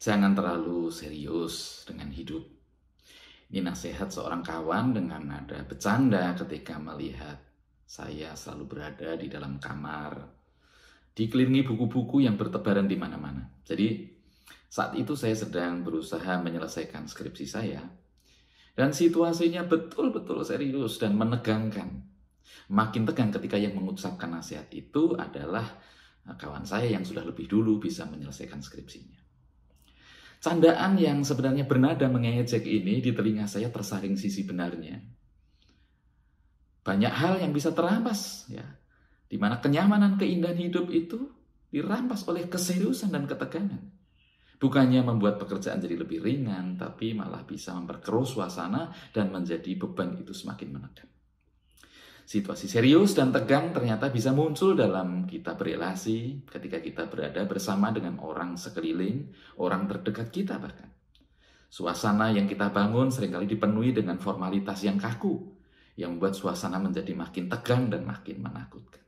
Jangan terlalu serius dengan hidup. Ini nasihat seorang kawan dengan nada bercanda ketika melihat saya selalu berada di dalam kamar, dikelilingi buku-buku yang bertebaran di mana-mana. Jadi saat itu saya sedang berusaha menyelesaikan skripsi saya, dan situasinya betul-betul serius dan menegangkan. Makin tegang ketika yang mengucapkan nasihat itu adalah kawan saya yang sudah lebih dulu bisa menyelesaikan skripsinya. Candaan yang sebenarnya bernada mengejek ini di telinga saya tersaring sisi benarnya. Banyak hal yang bisa terampas, ya, di mana kenyamanan keindahan hidup itu dirampas oleh keseriusan dan ketegangan. Bukannya membuat pekerjaan jadi lebih ringan, tapi malah bisa memperkeruh suasana dan menjadi beban itu semakin menekan. Situasi serius dan tegang ternyata bisa muncul dalam kita berelasi ketika kita berada bersama dengan orang sekeliling, orang terdekat kita bahkan. Suasana yang kita bangun seringkali dipenuhi dengan formalitas yang kaku, yang membuat suasana menjadi makin tegang dan makin menakutkan.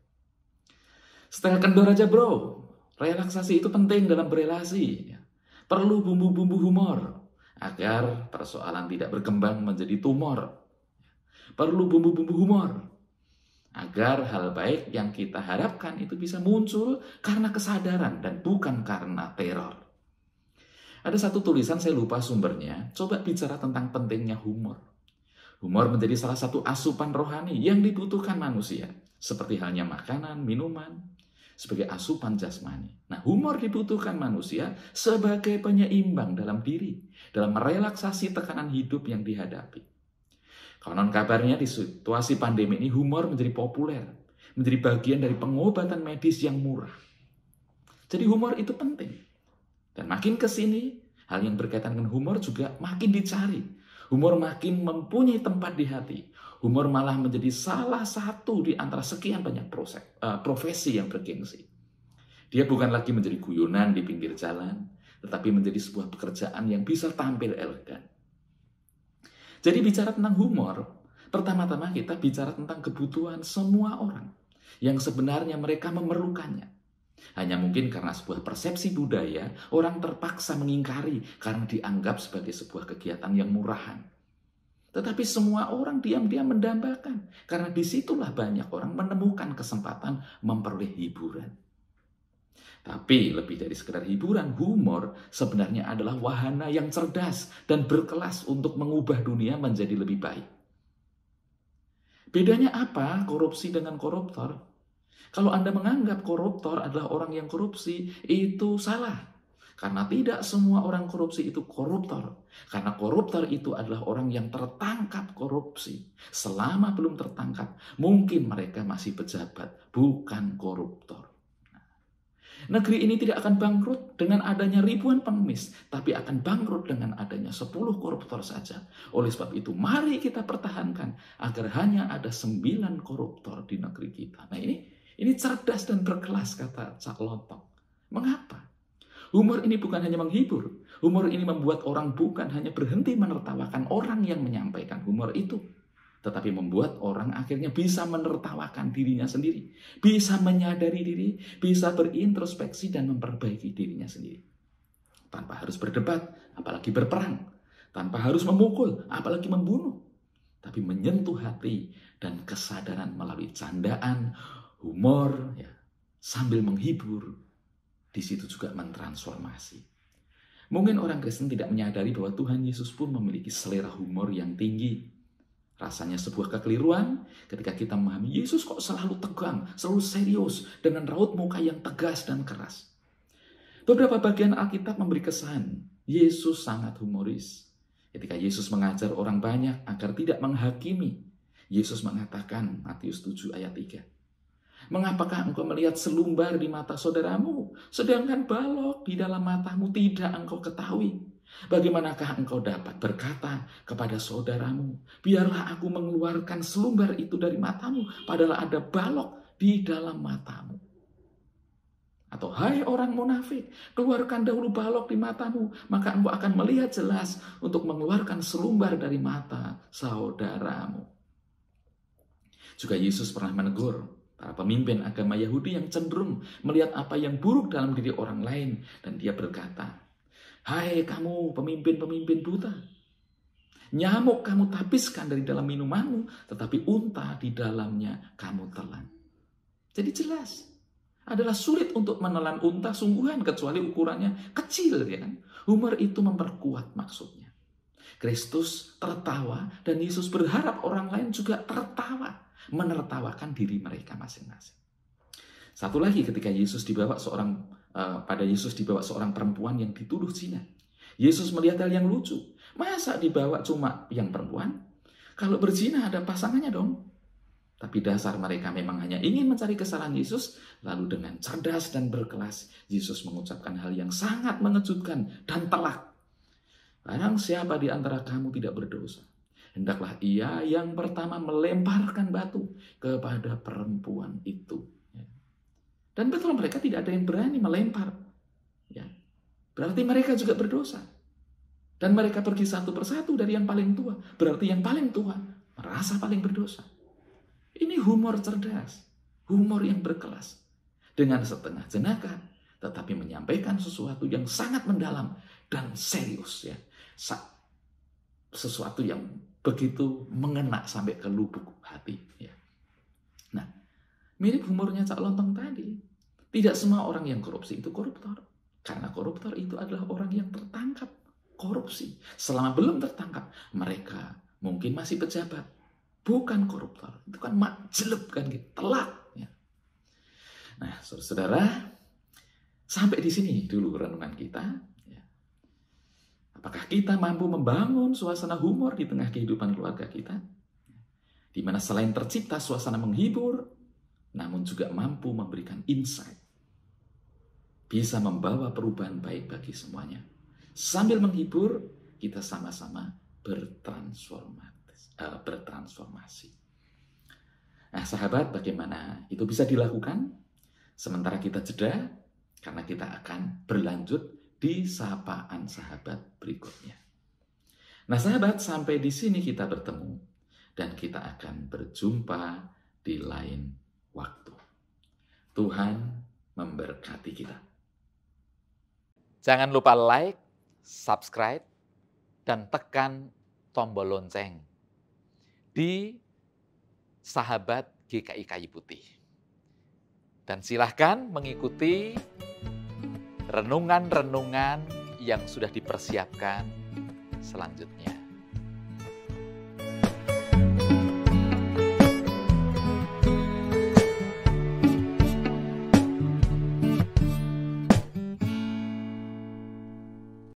Setengah kendor aja bro, relaksasi itu penting dalam berelasi. Perlu bumbu-bumbu humor, agar persoalan tidak berkembang menjadi tumor. Perlu bumbu-bumbu humor, agar hal baik yang kita harapkan itu bisa muncul karena kesadaran dan bukan karena teror. Ada satu tulisan, saya lupa sumbernya, coba bicara tentang pentingnya humor. Humor menjadi salah satu asupan rohani yang dibutuhkan manusia, seperti halnya makanan, minuman, sebagai asupan jasmani. Nah, humor dibutuhkan manusia sebagai penyeimbang dalam diri, dalam merelaksasi tekanan hidup yang dihadapi. Konon kabarnya di situasi pandemi ini humor menjadi populer, menjadi bagian dari pengobatan medis yang murah. Jadi humor itu penting. Dan makin ke sini, hal yang berkaitan dengan humor juga makin dicari. Humor makin mempunyai tempat di hati. Humor malah menjadi salah satu di antara sekian banyak profesi yang bergengsi. Dia bukan lagi menjadi guyonan di pinggir jalan, tetapi menjadi sebuah pekerjaan yang bisa tampil elegan. Jadi bicara tentang humor, pertama-tama kita bicara tentang kebutuhan semua orang yang sebenarnya mereka memerlukannya. Hanya mungkin karena sebuah persepsi budaya, orang terpaksa mengingkari karena dianggap sebagai sebuah kegiatan yang murahan. Tetapi semua orang diam-diam mendambakan, karena disitulah banyak orang menemukan kesempatan memperoleh hiburan. Tapi lebih dari sekedar hiburan, humor sebenarnya adalah wahana yang cerdas dan berkelas untuk mengubah dunia menjadi lebih baik. Bedanya apa korupsi dengan koruptor? Kalau Anda menganggap koruptor adalah orang yang korupsi, itu salah. Karena tidak semua orang korupsi itu koruptor. Karena koruptor itu adalah orang yang tertangkap korupsi. Selama belum tertangkap, mungkin mereka masih pejabat, bukan koruptor. Negeri ini tidak akan bangkrut dengan adanya ribuan pengemis, tapi akan bangkrut dengan adanya 10 koruptor saja. Oleh sebab itu, mari kita pertahankan agar hanya ada 9 koruptor di negeri kita. Nah ini cerdas dan berkelas, kata Cak Lontong. Mengapa? Humor ini bukan hanya menghibur. Humor ini membuat orang bukan hanya berhenti menertawakan orang yang menyampaikan humor itu, tetapi membuat orang akhirnya bisa menertawakan dirinya sendiri, bisa menyadari diri, bisa berintrospeksi dan memperbaiki dirinya sendiri. Tanpa harus berdebat, apalagi berperang. Tanpa harus memukul, apalagi membunuh. Tapi menyentuh hati dan kesadaran melalui candaan, humor, ya, sambil menghibur, di situ juga mentransformasi. Mungkin orang Kristen tidak menyadari bahwa Tuhan Yesus pun memiliki selera humor yang tinggi. Rasanya sebuah kekeliruan ketika kita memahami Yesus kok selalu tegang, selalu serius, dengan raut muka yang tegas dan keras. Beberapa bagian Alkitab memberi kesan Yesus sangat humoris. Ketika Yesus mengajar orang banyak agar tidak menghakimi, Yesus mengatakan, Matius 7 ayat 3, "Mengapakah engkau melihat selumbar di mata saudaramu, sedangkan balok di dalam matamu tidak engkau ketahui? Bagaimanakah engkau dapat berkata kepada saudaramu, biarlah aku mengeluarkan selumbar itu dari matamu, padahal ada balok di dalam matamu? Atau hai orang munafik, keluarkan dahulu balok di matamu, maka engkau akan melihat jelas untuk mengeluarkan selumbar dari mata saudaramu." Juga Yesus pernah menegur para pemimpin agama Yahudi yang cenderung melihat apa yang buruk dalam diri orang lain, dan dia berkata, Hai kamu pemimpin-pemimpin buta, nyamuk kamu tapiskan dari dalam minumanmu, tetapi unta di dalamnya kamu telan. Jadi jelas, adalah sulit untuk menelan unta sungguhan kecuali ukurannya kecil, ya kan? Humor itu memperkuat maksudnya. Kristus tertawa dan Yesus berharap orang lain juga tertawa, menertawakan diri mereka masing-masing. Satu lagi ketika pada Yesus dibawa seorang perempuan yang dituduh zina. Yesus melihat hal yang lucu. Masa dibawa cuma yang perempuan? Kalau berzina ada pasangannya dong. Tapi dasar mereka memang hanya ingin mencari kesalahan Yesus. Lalu dengan cerdas dan berkelas, Yesus mengucapkan hal yang sangat mengejutkan dan telak. Barang siapa di antara kamu tidak berdosa, hendaklah ia yang pertama melemparkan batu kepada perempuan itu. Dan betul mereka tidak ada yang berani melempar. Ya. Berarti mereka juga berdosa. Dan mereka pergi satu persatu dari yang paling tua. Berarti yang paling tua merasa paling berdosa. Ini humor cerdas. Humor yang berkelas. Dengan setengah jenaka, tetapi menyampaikan sesuatu yang sangat mendalam dan serius. Ya. Sesuatu yang begitu mengena sampai ke lubuk hati. Ya. Nah, mirip humornya Cak Lontong tadi. Tidak semua orang yang korupsi itu koruptor. Karena koruptor itu adalah orang yang tertangkap korupsi. Selama belum tertangkap, mereka mungkin masih pejabat. Bukan koruptor. Itu kan makjeleb kan gitu. Telak. Ya. Nah, saudara-saudara, sampai di sini dulu renungan kita. Ya. Apakah kita mampu membangun suasana humor di tengah kehidupan keluarga kita? Di mana selain tercipta suasana menghibur, namun juga mampu memberikan insight. Bisa membawa perubahan baik bagi semuanya. Sambil menghibur, kita sama-sama bertransformasi. Nah, sahabat, bagaimana itu bisa dilakukan? Sementara kita jeda, karena kita akan berlanjut di sapaan sahabat berikutnya. Nah, sahabat, sampai di sini kita bertemu dan kita akan berjumpa di lain waktu. Tuhan memberkati kita. Jangan lupa like, subscribe, dan tekan tombol lonceng di Sahabat GKI Kayu Putih. Dan silahkan mengikuti renungan-renungan yang sudah dipersiapkan selanjutnya.